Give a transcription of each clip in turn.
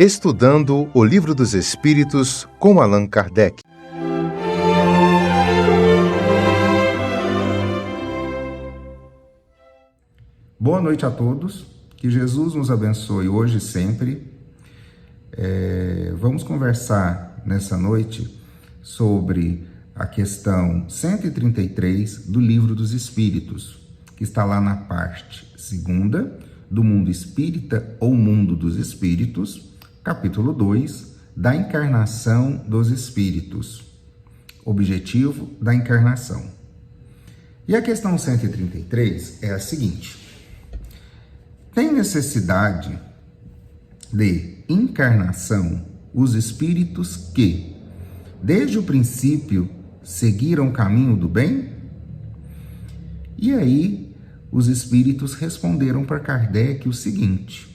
Estudando o Livro dos Espíritos com Allan Kardec. Boa noite a todos, que Jesus nos abençoe hoje e sempre. Vamos conversar nessa noite sobre a questão 133 do Livro dos Espíritos, que está lá na parte 2ª do Mundo Espírita ou Mundo dos Espíritos, capítulo 2, da encarnação dos espíritos. Objetivo da encarnação. E a questão 133 é a seguinte: tem necessidade de encarnação os espíritos que, desde o princípio, seguiram o caminho do bem? E aí, os espíritos responderam para Kardec o seguinte: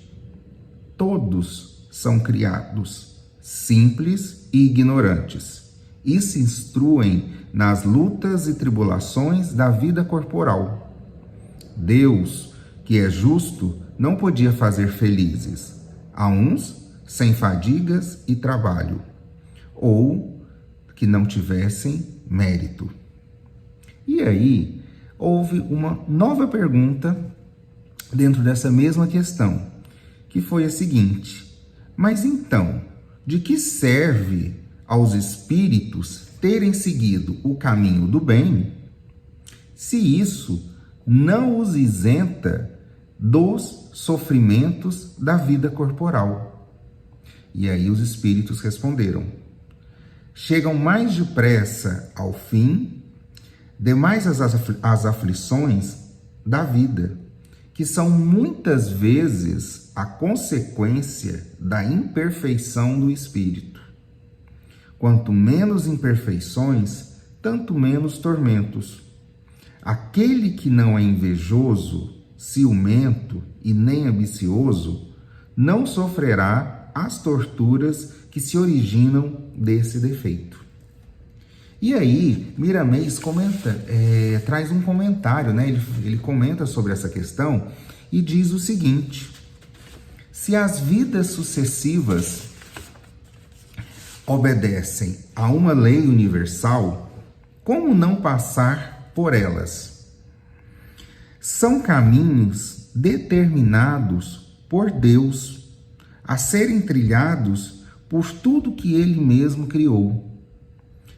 todos são criados simples e ignorantes e se instruem nas lutas e tribulações da vida corporal. Deus, que é justo, não podia fazer felizes a uns sem fadigas e trabalho, ou que não tivessem mérito. E aí, houve uma nova pergunta dentro dessa mesma questão, que foi a seguinte: mas então, de que serve aos espíritos terem seguido o caminho do bem, se isso não os isenta dos sofrimentos da vida corporal? E aí os espíritos responderam: chegam mais depressa ao fim, demais as aflições da vida, que são muitas vezes a consequência da imperfeição do espírito. Quanto menos imperfeições, tanto menos tormentos. Aquele que não é invejoso, ciumento e nem ambicioso, não sofrerá as torturas que se originam desse defeito. E aí, Miramês traz um comentário, né? Ele comenta sobre essa questão e diz o seguinte: se as vidas sucessivas obedecem a uma lei universal, como não passar por elas? São caminhos determinados por Deus a serem trilhados por tudo que Ele mesmo criou.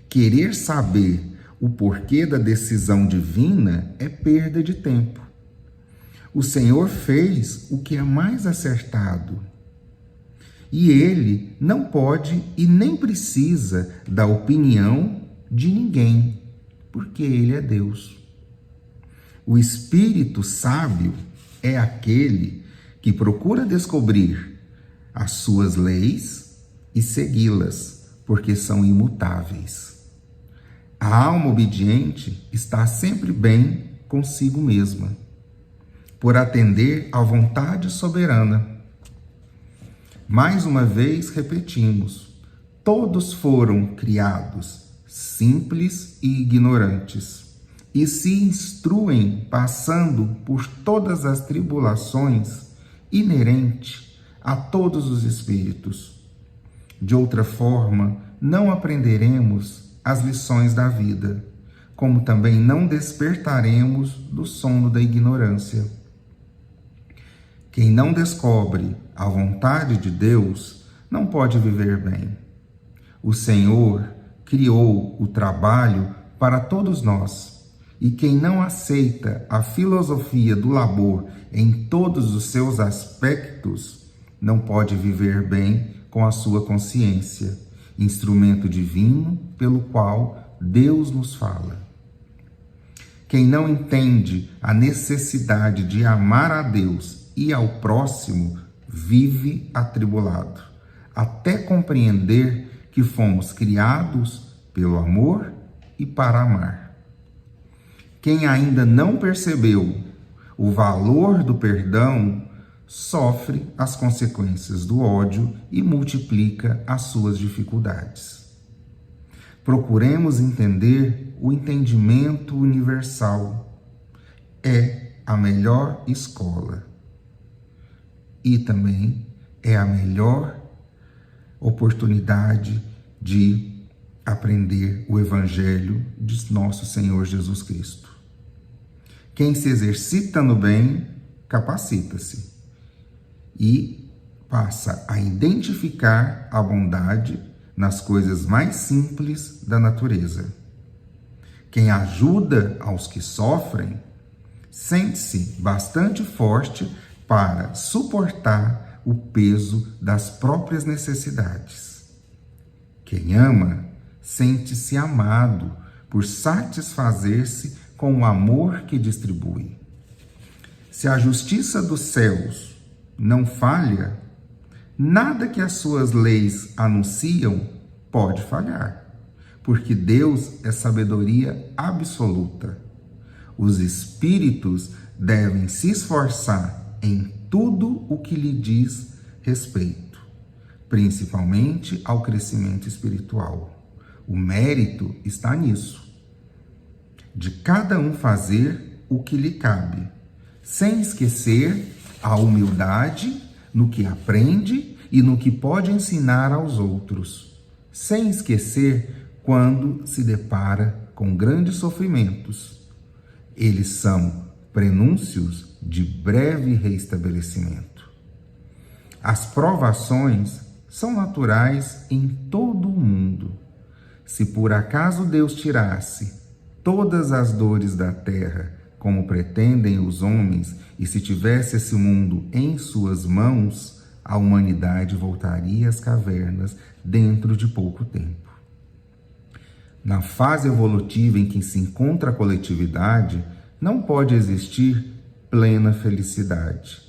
Querer saber o porquê da decisão divina é perda de tempo. O Senhor fez o que é mais acertado. E Ele não pode e nem precisa da opinião de ninguém, porque Ele é Deus. O espírito sábio é aquele que procura descobrir as suas leis e segui-las, porque são imutáveis. A alma obediente está sempre bem consigo mesma, por atender à vontade soberana. Mais uma vez repetimos: todos foram criados simples e ignorantes, e se instruem passando por todas as tribulações inerentes a todos os espíritos. De outra forma, não aprenderemos as lições da vida, como também não despertaremos do sono da ignorância. Quem não descobre a vontade de Deus não pode viver bem. O Senhor criou o trabalho para todos nós, e quem não aceita a filosofia do labor em todos os seus aspectos não pode viver bem com a sua consciência, instrumento divino pelo qual Deus nos fala. Quem não entende a necessidade de amar a Deus e ao próximo vive atribulado, até compreender que fomos criados pelo amor e para amar. Quem ainda não percebeu o valor do perdão sofre as consequências do ódio e multiplica as suas dificuldades. Procuremos entender o entendimento universal. É a melhor escola e também é a melhor oportunidade de aprender o Evangelho de nosso Senhor Jesus Cristo. Quem se exercita no bem, capacita-se e passa a identificar a bondade nas coisas mais simples da natureza. Quem ajuda aos que sofrem, sente-se bastante forte para suportar o peso das próprias necessidades. Quem ama, sente-se amado por satisfazer-se com o amor que distribui. Se a justiça dos céus não falha, nada que as suas leis anunciam pode falhar, porque Deus é sabedoria absoluta. Os espíritos devem se esforçar em tudo o que lhe diz respeito, principalmente ao crescimento espiritual. O mérito está nisso, de cada um fazer o que lhe cabe, sem esquecer a humildade no que aprende e no que pode ensinar aos outros, sem esquecer quando se depara com grandes sofrimentos. Eles são prenúncios de breve reestabelecimento. As provações são naturais em todo o mundo. Se por acaso Deus tirasse todas as dores da terra, como pretendem os homens, e se tivesse esse mundo em suas mãos, a humanidade voltaria às cavernas dentro de pouco tempo. Na fase evolutiva em que se encontra a coletividade, não pode existir plena felicidade,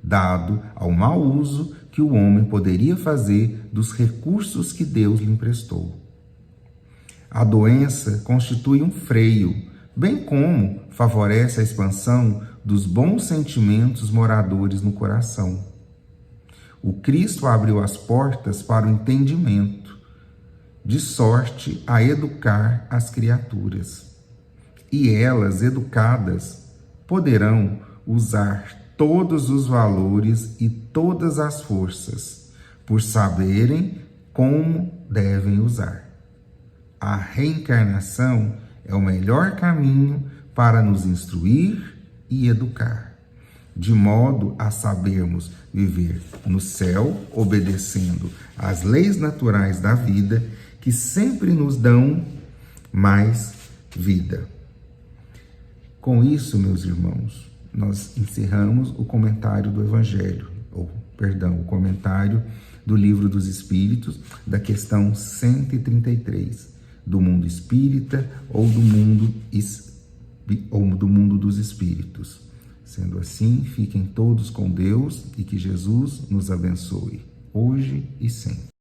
dado ao mau uso que o homem poderia fazer dos recursos que Deus lhe emprestou. A doença constitui um freio, bem como favorece a expansão dos bons sentimentos moradores no coração. O Cristo abriu as portas para o entendimento, de sorte a educar as criaturas. E elas, educadas, poderão usar todos os valores e todas as forças, por saberem como devem usar. A reencarnação é o melhor caminho para nos instruir e educar, de modo a sabermos viver no céu, obedecendo às leis naturais da vida, que sempre nos dão mais vida. Com isso, meus irmãos, nós encerramos o comentário do Evangelho, o comentário do Livro dos Espíritos, da questão 133, do mundo espírita ou do mundo dos espíritos. Sendo assim, fiquem todos com Deus e que Jesus nos abençoe, hoje e sempre.